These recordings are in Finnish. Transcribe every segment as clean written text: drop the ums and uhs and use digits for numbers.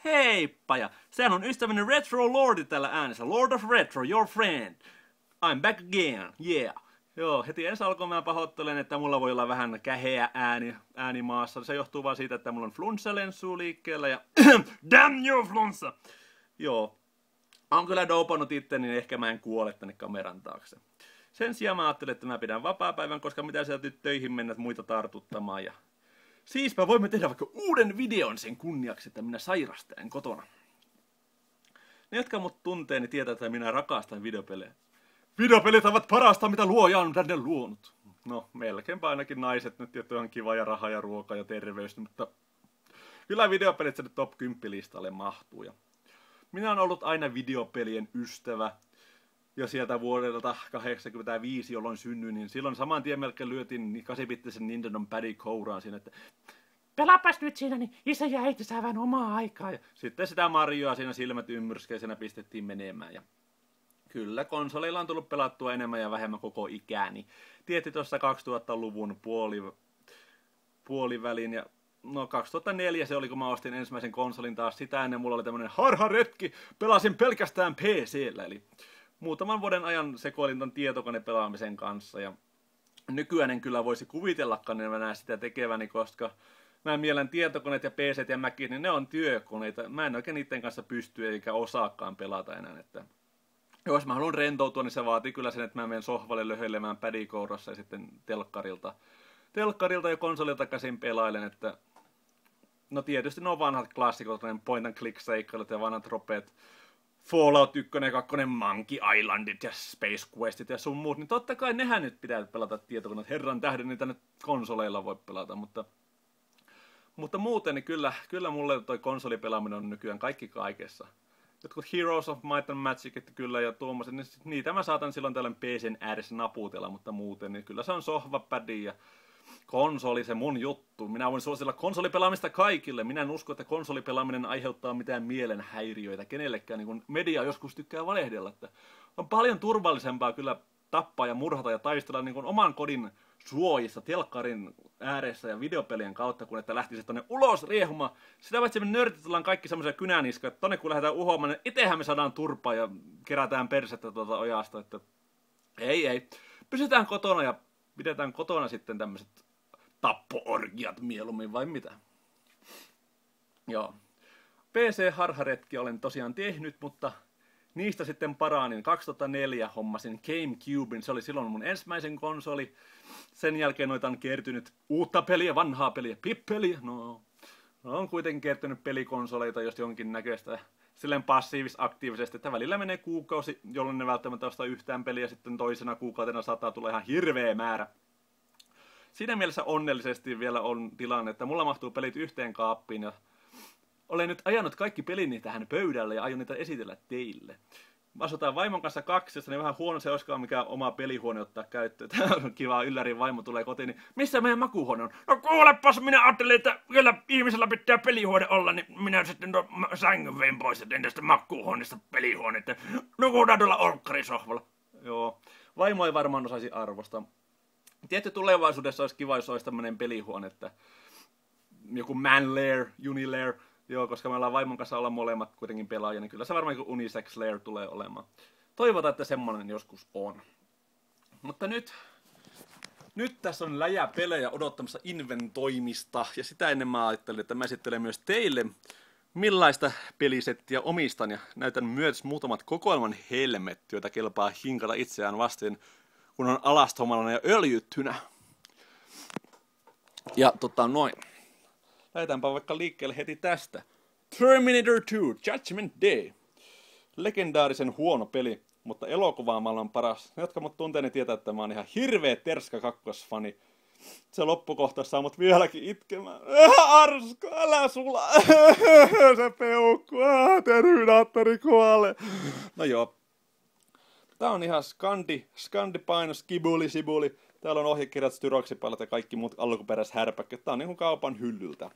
Heippa! Ja sehän on ystäväni Retro Lordi tällä äänessä. Lord of Retro, your friend. I'm back again, yeah. Joo, heti ensi alkuun mä pahoittelen, että mulla voi olla vähän käheä ääni maassa. Se johtuu vaan siitä, että mulla on flunssa-lenssuu liikkeellä ja damn you flunssa! Joo, on kyllä dopannut itteni, niin ehkä mä en kuole tänne kameran taakse. Sen sijaan mä ajattelin, että mä pidän vapaapäivän, koska mitä sieltä nyt töihin mennä muita tartuttamaan. Ja siispä voimme tehdä vaikka uuden videon sen kunniaksi, että minä sairastelen kotona. Ne, jotka mut tuntee, niin tietää, että minä rakastan videopelejä. Videopelit ovat parasta, mitä luoja on tänne luonut. No, melkeinpä ainakin naiset nyt tietty on kiva ja raha ja ruoka ja terveys, mutta kyllä videopelit se nyt top 10 listalle mahtuu. Ja minä olen ollut aina videopelien ystävä. Ja sieltä vuodelta 85, jolloin synnyin, niin silloin saman tien melkein lyötiin 8-bittisen Nintendon pädi kouraan siinä, että pelaapas nyt siinä, niin isä ja äiti saa vähän omaa aikaa. Ja sitten sitä Marioa siinä silmät ymmyrskeisenä pistettiin menemään. Ja kyllä, konsoleilla on tullut pelattua enemmän ja vähemmän koko ikääni. Tietysti tuossa 2000-luvun puolivälin ja no 2004 se oli, kun mä ostin ensimmäisen konsolin taas. Sitä ennen mulla oli tämmönen harharetki, pelasin pelkästään PC:llä, eli muutaman vuoden ajan sekoilin ton tietokonepelaamisen kanssa ja nykyään en kyllä voisi kuvitellakaan enää sitä tekeväni, koska mä mielen tietokoneet ja PCt ja Macit, niin ne on työkoneita. Mä en oikein niiden kanssa pysty eikä osaakaan pelata enää. Että jos mä haluan rentoutua, niin se vaatii kyllä sen, että mä menen sohvalle löhöilemään pädikourassa ja sitten telkkarilta ja konsolilta käsin pelailen. Että no tietysti ne on vanhat klassikot, point and click seikkailut ja vanhat ropeet. Fallout 1 ja 2, Monkey Islandit ja Space Questit ja sun muut, niin totta kai nehän nyt pitää pelata tietokoneet. Herran tähden niitä nyt konsoleilla voi pelata, mutta muuten niin kyllä mulle toi konsolipelaaminen on nykyään kaikki kaikessa. Jotkut Heroes of Might and Magicit kyllä ja tuommoiset, niin niitä mä saatan silloin tällöin PC:n ääressä naputella, mutta muuten niin kyllä se on sohvapädi ja konsoli se mun juttu. Minä voin suositella konsolipelaamista kaikille. Minä en usko, että konsolipelaaminen aiheuttaa mitään mielenhäiriöitä kenellekään. Niin kuin media joskus tykkää valehdella. Että on paljon turvallisempaa kyllä tappaa ja murhata ja taistella niin kuin oman kodin suojissa, telkkarin ääressä ja videopelien kautta, kun että lähtisi tonne ulos riehumaan. Sitä paitsi me nörtit ollaan kaikki semmoisia kynäniskoja, että tonne kun lähdetään uhoamaan, niin itsehän me saadaan turpaa ja kerätään persettä tuolta ojasta. Että ei. Pysytään kotona ja pidetään kotona sitten tämmöiset tappo-orgiat mieluummin vai mitä? Joo. PC-harharetki olen tosiaan tehnyt, mutta niistä sitten paraanin. 2004 hommasin GameCuben, se oli silloin mun ensimmäisen konsoli. Sen jälkeen noita on kertynyt uutta peliä, vanhaa peliä, pippeliä. No on kuitenkin kertynyt pelikonsoleita, jos jonkin näköistä. Silleen passiivis-aktiivisesti, että välillä menee kuukausi, jolloin ne välttämättä ostaa yhtään peliä, sitten toisena kuukautena saattaa tulla ihan hirveä määrä. Siinä mielessä onnellisesti vielä on tilanne, että mulla mahtuu pelit yhteen kaappiin ja olen nyt ajanut kaikki pelini tähän pöydälle ja aion niitä esitellä teille. Me asutaan vaimon kanssa kaksi, niin vähän huono se olisikaan mikään oma pelihuone ottaa käyttöön. Tämä on kiva, yllärin vaimo tulee kotiin, niin missä meidän makuuhuone on? No kuulepas, minä ajattelin, että kyllä ihmisellä pitää pelihuone olla, niin minä sitten sängyn vein pois ja tein tästä makuuhuoneesta pelihuonetta. Nukutaan tuolla olkkarisohvalla. Joo, vaimo ei varmaan osaisi arvostaa. Tietty tulevaisuudessa olisi kiva, jos olisi tämmöinen pelihuone, että joku Manlair, Unilair, joo, koska me ollaan vaimon kanssa olla molemmat kuitenkin pelaajia, niin kyllä se varmaan joku Unisex Lair tulee olemaan. Toivotaan, että semmoinen joskus on. Mutta nyt tässä on läjä pelejä odottamassa inventoimista, ja sitä ennen mä ajattelin, että mä esittelen myös teille, millaista pelisettiä omistan, ja näytän myös muutamat kokoelman helmet, joita kelpaa hinkata itseään vasten, kun on alastomana ja öljyttynä. Ja noin. Lähdetäänpä vaikka liikkeelle heti tästä. Terminator 2, Judgment Day. Legendaarisen huono peli, mutta elokuvaamalla on paras. Ne, jotka mut tuntee, ne tietää, että mä oon ihan hirveä Terska 2-fani. Se loppukohtaus saa mut vieläkin itkemään. Arska, älä sula. Se peukku. Terminaattori kuolee. No joo. Tää on ihan skandi paino, skibuli. Täällä on ohjekirjat, styroksipallat ja kaikki muut alkuperäishärpäkköt. Tää on niinku kaupan hyllyltä.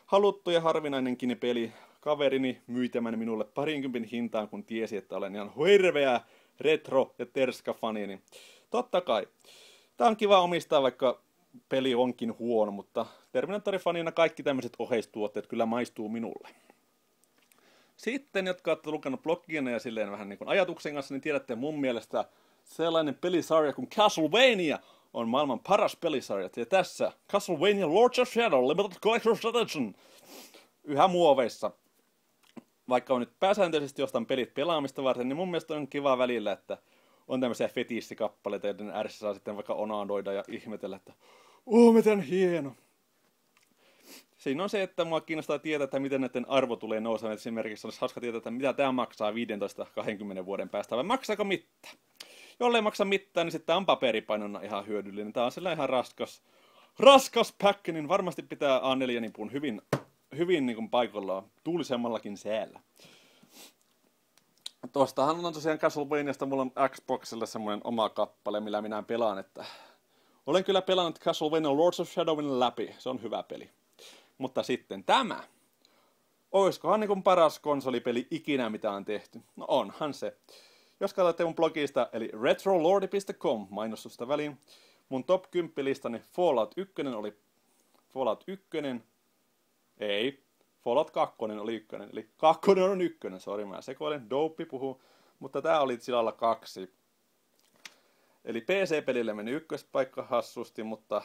Haluttu ja harvinainenkin peli. Kaverini myi tämän minulle 20 hintaan, kun tiesi, että olen ihan hirveä retro- ja terska-fani. Niin totta kai. Tää on kiva omistaa, vaikka peli onkin huono, mutta Terminator-fanina kaikki tämmöiset oheistuotteet kyllä maistuu minulle. Sitten, jotka olette lukenut blogina ja silleen vähän niin kuin ajatuksen kanssa, niin tiedätte mun mielestä sellainen pelisarja kuin Castlevania on maailman paras pelisarja. Ja tässä Castlevania Lords of Shadow Limited Collector's Edition yhä muoveissa. Vaikka on nyt pääsääntöisesti jostain pelit pelaamista varten, niin mun mielestä on kiva välillä, että on tämmöisiä fetissikappaleita, joiden ääressä saa sitten vaikka onadoida ja ihmetellä, että miten hieno. Siinä on se, että mua kiinnostaa tietää, että miten näiden arvo tulee nousemaan. Esimerkiksi olisi hauska tietää, että mitä tämä maksaa 15-20 vuoden päästä, vai maksaako mitään. Jollei maksa mitään, niin sitten tämä on paperipainona ihan hyödyllinen. Tämä on sillä ihan raskas päkki, niin varmasti pitää A4-nipun hyvin niin kuin paikallaan, tuulisemmallakin säällä. Tuostahan on tosiaan Castlevaniasta, mulla on Xboxilla semmoinen oma kappale, millä minä pelaan, että olen kyllä pelannut Castlevania Lords of Shadowin läpi, se on hyvä peli. Mutta sitten tämä, oiskohan niin kuin paras konsolipeli ikinä mitä on tehty? No onhan se. Jos katsotte mun blogista, eli retrolordi.com, mainostusta väliin, mun top 10 listani Fallout 1 oli Fallout 2 oli 1, eli 2 on 1, sori mä sekoilen, Dope puhuu, mutta tää oli silalla 2. Eli PC-pelille meni ykköspaikka hassusti, mutta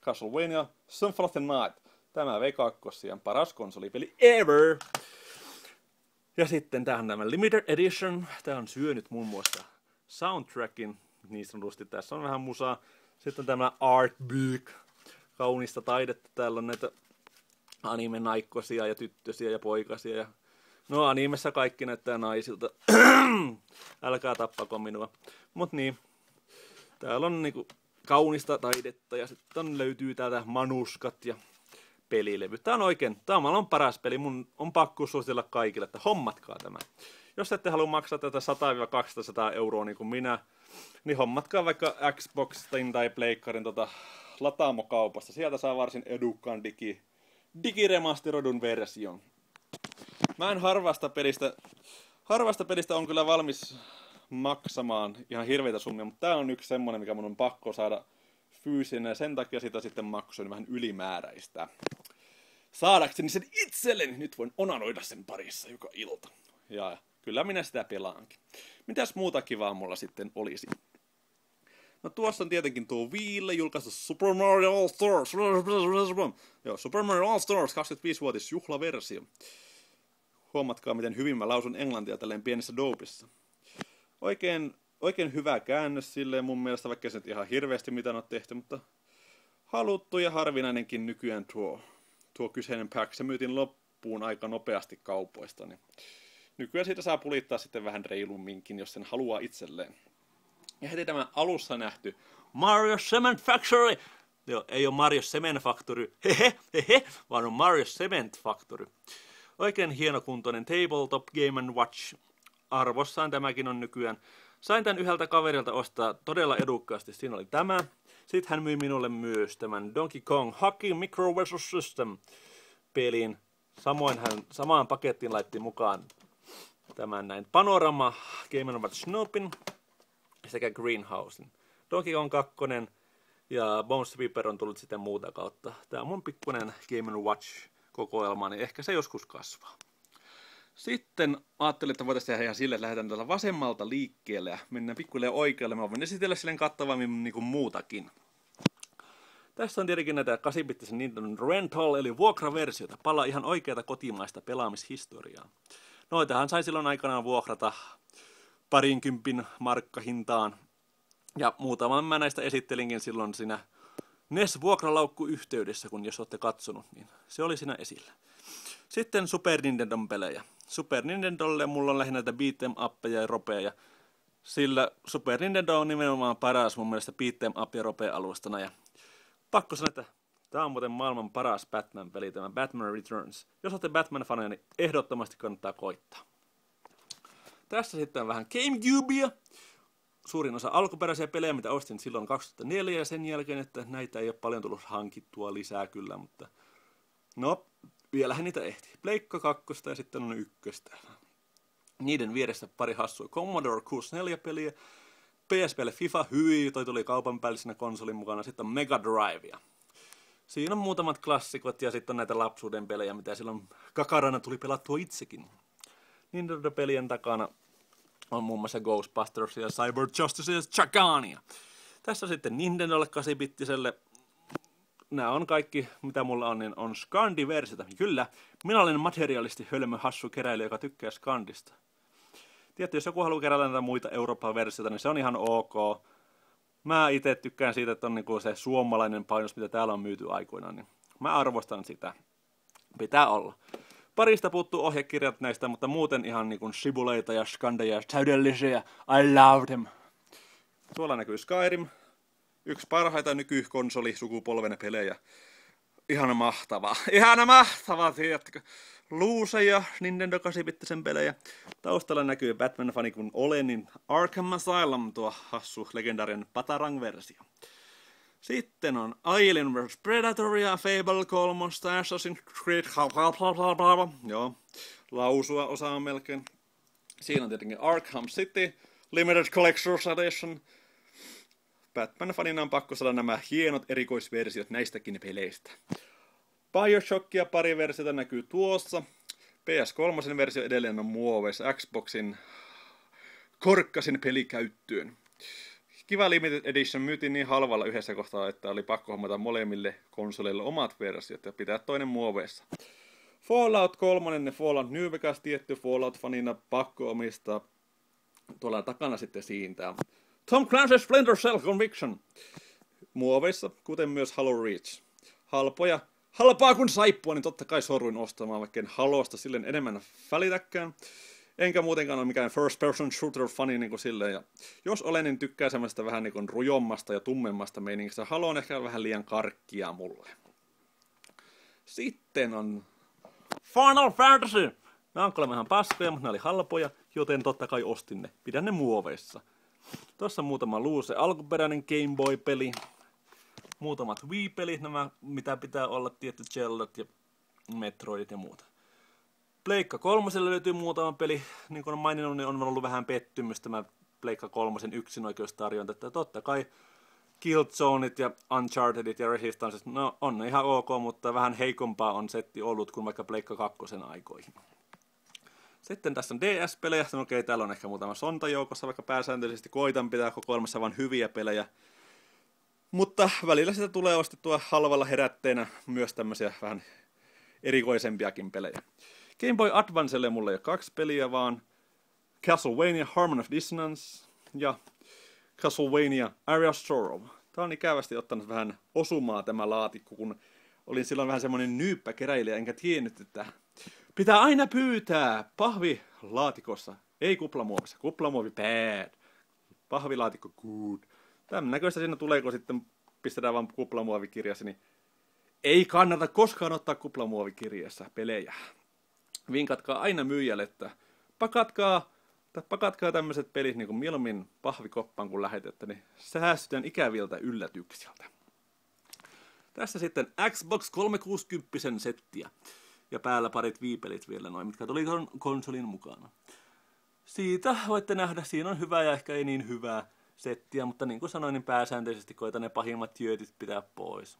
Castlevania Symphony of the Night, tämä vei kakkossiaan paras konsolipeli ever! Ja sitten tähän tämä Limited Edition, tää on syönyt muun muassa soundtrackin, niin sanotusti tässä on vähän musaa. Sitten tämä Art Book, kaunista taidetta, täällä on näitä anime-naikkosia ja tyttösiä ja poikasia. Ja no animessa kaikki näyttää naisilta. Älkää tappako minua. Mut niin, täällä on niinku kaunista taidetta ja sitten löytyy täältä manuskat ja pelilevy. Tää on oikein, tää on maailman paras peli. Mun on pakko suositella kaikille, että hommatkaa tämä. Jos ette halua maksaa tätä 100-200 euroa niin kuin minä, niin hommatkaa vaikka Xboxin tai Pleikkarin lataamokaupasta. Sieltä saa varsin edukkaan digiremasteroidun version. Mä en harvasta pelistä on kyllä valmis maksamaan ihan hirveitä summia, mutta tää on yksi semmonen, mikä mun on pakko saada fyysinen, ja sen takia sitä sitten maksoin vähän ylimääräistä. Saadakseni sen itselleni, nyt voin onanoida sen parissa joka ilta. Ja kyllä minä sitä pelaankin. Mitäs muuta kivaa mulla sitten olisi? No tuossa on tietenkin tuo Wiille julkaistu Super Mario All Stars. Joo, Super Mario All Stars 25-vuotis juhlaversio. Huomatkaa, miten hyvin mä lausun englantia tälleen pienessä dopissa. Oikein hyvä käännös silleen mun mielestä, vaikka se nyt ihan hirveästi mitä on tehty, mutta haluttu ja harvinainenkin nykyään tuo kyseinen pack. Se myytiin loppuun aika nopeasti kaupoista, niin nykyään siitä saa pulittaa sitten vähän reilumminkin, jos sen haluaa itselleen. Ja heti tämä alussa nähty Mario Cement Factory. Joo, ei ole Mario Cement Factory, vaan on Mario Cement Factory. Oikein hienokuntoinen tabletop Game & Watch. Arvossaan tämäkin on nykyään. Sain tämän yhdeltä kaverilta ostaa todella edukkaasti. Siinä oli tämä. Sitten hän myi minulle myös tämän Donkey Kong Hockey Micro vs. System pelin. Samoin hän samaan pakettiin laitti mukaan tämän näin Panorama Game & Watch Snopin sekä Greenhousen. Donkey Kong 2 ja Bones Piper on tullut sitten muuta kautta. Tämä on mun pikkuinen Game & Watch kokoelma, niin ehkä se joskus kasvaa. Sitten ajattelin, että voitaisiin tehdä ihan silleen, että lähdetään tällä vasemmalta liikkeelle ja mennään pikkuhiljaa oikealle. Mä voin esitellä silleen kattavammin niin kuin muutakin. Tässä on tietenkin näitä 8-bittisen Nintendo Rental eli vuokraversiota. Palaa ihan oikeata kotimaista pelaamishistoriaa. Noitahan sai silloin aikanaan vuokrata 20 markkahintaan. Ja muutaman mä näistä esittelinkin silloin siinä NES-vuokralaukku-yhteydessä, kun jos olette katsonut, niin se oli siinä esillä. Sitten Super Nintendon pelejä. Super Nintendolle mulla on lähinnä näitä beat'em uppeja ja ropeja. Sillä Super Nintendo on nimenomaan paras mun mielestä beat'em up ja rope-alustana. Ja pakko sanoa, että tää on muuten maailman paras Batman-peli, tämä Batman Returns. Jos olette Batman-faneja, niin ehdottomasti kannattaa koittaa. Tässä sitten on vähän GameCubea. Suurin osa alkuperäisiä pelejä, mitä ostin silloin 2004 ja sen jälkeen, että näitä ei ole paljon tullut hankittua lisää kyllä, mutta no, vielähän niitä ehti. Pleikka 2 ja sitten on 1. Niiden vieressä pari hassua Commodore 64-peliä, PSPlle FIFA, hyi, toi tuli kaupan päällisenä konsolin mukana, sitten on Mega Drivea. Siinä on muutamat klassikot ja sitten on näitä lapsuuden pelejä, mitä silloin kakarana tuli pelattua itsekin. Nintendo-pelien takana on muun muassa Ghostbusters ja Cyber Justice ja Chagania. Tässä sitten Nintendolle 8-bittiselle. Nämä on kaikki, mitä mulla on, niin on Scandi-versiota. Kyllä, minä olen materiaalisti hölmö hassu keräilijä, joka tykkää Scandista. Tiedätte, jos joku haluaa keräillä näitä muita Euroopan versioita, niin se on ihan ok. Mä itse tykkään siitä, että on niinku se suomalainen painos, mitä täällä on myyty aikoinaan. Niin mä arvostan sitä. Pitää olla. Parista puuttuu ohjekirjat näistä, mutta muuten ihan niinku sibuleita ja skandeja, täydellisiä. I love them. Tuolla näkyy Skyrim. Yksi parhaita nykykonsoli-sukupolven pelejä. Ihana mahtavaa, tiedätkö? Luuseja, Nintendo 8-bittisen pelejä. Taustalla näkyy Batman-fani kun olen, niin Arkham Asylum, tuo hassu legendaarinen Batarang-versio. Sitten on Alien vs. Predator ja Fable 3, Assassin's Creed, joo, lausua osaan melkein. Siinä on tietenkin Arkham City, Limited Collector's Edition. Batman-fanina on pakko saada nämä hienot erikoisversiot näistäkin peleistä. BioShockia pari versiota näkyy tuossa. PS3 versio edelleen on muoveissa Xboxin korkkasin pelikäyttöön. Kiva Limited Edition myytiin niin halvalla yhdessä kohtaa, että oli pakko hommata molemmille konsoleille omat versiot ja pitää toinen muoveissa. Fallout 3 ja Fallout New Vegas tietty Fallout-fanina pakko omistaa. Tuolla takana sitten siintää Tom Clancy's Splinter Cell Conviction muoveissa, kuten myös Halo Reach. Halpaa kun saippua, niin totta kai soruin ostamaan, vaikka en Halosta silleen enemmän välitäkään. Enkä muutenkaan ole mikään first person shooter fani niin kuin silleen. Ja jos olen, niin tykkää semmoista vähän niin kuin rujommasta ja tummemmasta meiningistä. Halo on ehkä vähän liian karkkia mulle. Sitten on Final Fantasy. Nämä on kuulemma ihan paskoja, mutta ne oli halpoja, joten totta kai ostin ne. Pidän ne muoveissa. Tuossa on muutama loose alkuperäinen Game Boy-peli. Muutamat Wii-pelit, nämä mitä pitää olla, tietty Zeldat ja Metroidit ja muuta. Pleikka 3 löytyy muutama peli, niin kuin on maininnut, niin on ollut vähän pettymys tämä Pleikka 3 yksinoikeustarjonta, että totta kai Killzoneit ja Unchartedit ja Resistancet, no on ne ihan ok, mutta vähän heikompaa on setti ollut kuin vaikka Pleikka 2 aikoihin. Sitten tässä on DS-pelejä, no okei, täällä on ehkä muutama sonta joukossa, vaikka pääsääntöisesti koitan pitää kokoelmassa vain hyviä pelejä. Mutta välillä sitä tulee ostettua halvalla herätteenä myös tämmöisiä vähän erikoisempiakin pelejä. Game Boy Advancelle mulla ei ole 2 peliä, vaan Castlevania Harmony of Dissonance ja Castlevania Area of Sorrow. Tää on ikävästi ottanut vähän osumaa tämä laatikko, kun olin silloin vähän semmonen nyyppäkeräilijä, enkä tiennyt, että pitää aina pyytää pahvilaatikossa, ei kuplamuovissa. Kuplamuovi bad, pahvilaatikko good. Tämän näköistä siinä tulee, kun sitten pistetään vaan kuplamuovikirjassa, niin ei kannata koskaan ottaa kuplamuovikirjassa pelejä. Vinkatkaa aina myyjälle, että pakatkaa tämmöiset pelit niin kuin mieluummin pahvikoppaan kun lähetettä, niin säästytään ikäviltä yllätyksiltä. Tässä sitten Xbox 360 settiä ja päällä parit Wii-pelit vielä noin, mitkä tuli konsolin mukana. Siitä voitte nähdä, siinä on hyvää ja ehkä ei niin hyvää settiä, mutta niin kuin sanoin, niin pääsääntöisesti koitan ne pahimmat jöötit pitää pois.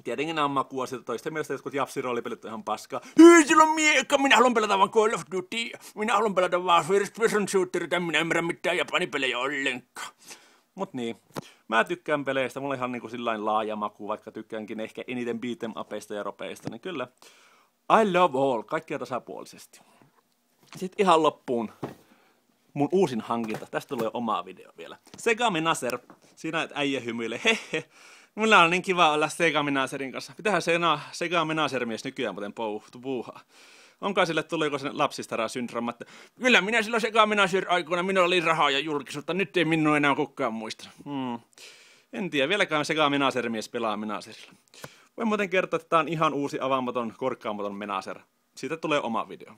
Tietenkin nämä on makuasioita, toisten mielestä jotkut japsiroolipelit on ihan paskaa. Hyi, sillä on miekka, minä haluan pelata vaan Call of Duty, minä haluan pelata vaan first person shooterit, en minä ymmärrä mitään japanipelejä ollenkaan. Mut niin, mä tykkään peleistä, mulla on ihan niinku sillain laaja maku, vaikka tykkäänkin ehkä eniten beat'em upeista ja ropeista, niin kyllä, I love all, kaikkia tasapuolisesti. Sitten ihan loppuun mun uusin hankinta, tästä tulee omaa video vielä. Sega Menacer, siinä äijä hymyilee, hehe. Mulla on niin kiva olla Sega Menacerin kanssa. Pitähän Sega Menacer-mies nykyään muuten puuhaa. Onkaan sille tuliko sen lapsistara-syndrooma, että kyllä minä silloin Sega Menacer-aikoina, minulla oli rahaa ja julkisuutta, nyt ei minua enää kukaan muista. En tiedä, vieläkään Sega Menacer-mies pelaa Menacerilla. Voin muuten kertoa, että tää on ihan uusi avaamaton, korkkaamaton Menacer. Siitä tulee oma video.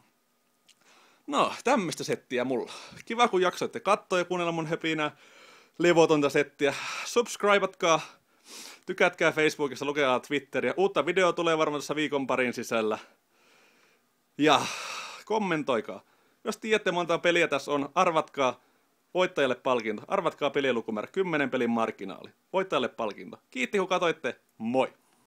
No, tämmöistä settiä mulla. Kiva kun jaksoitte katsoa ja kuunnella mun höpinää levotonta settiä. Subscribeatkaa. Tykätkää Facebookissa, lukekaa Twitteriä. Uutta videoa tulee varmaan tässä viikon parin sisällä. Ja kommentoikaa. Jos tiedätte monta peliä tässä on, arvatkaa voittajalle palkinto. Arvatkaa pelien lukumäärä, 10 pelin marginaali. Voittajalle palkinto. Kiitti kun katoitte, moi!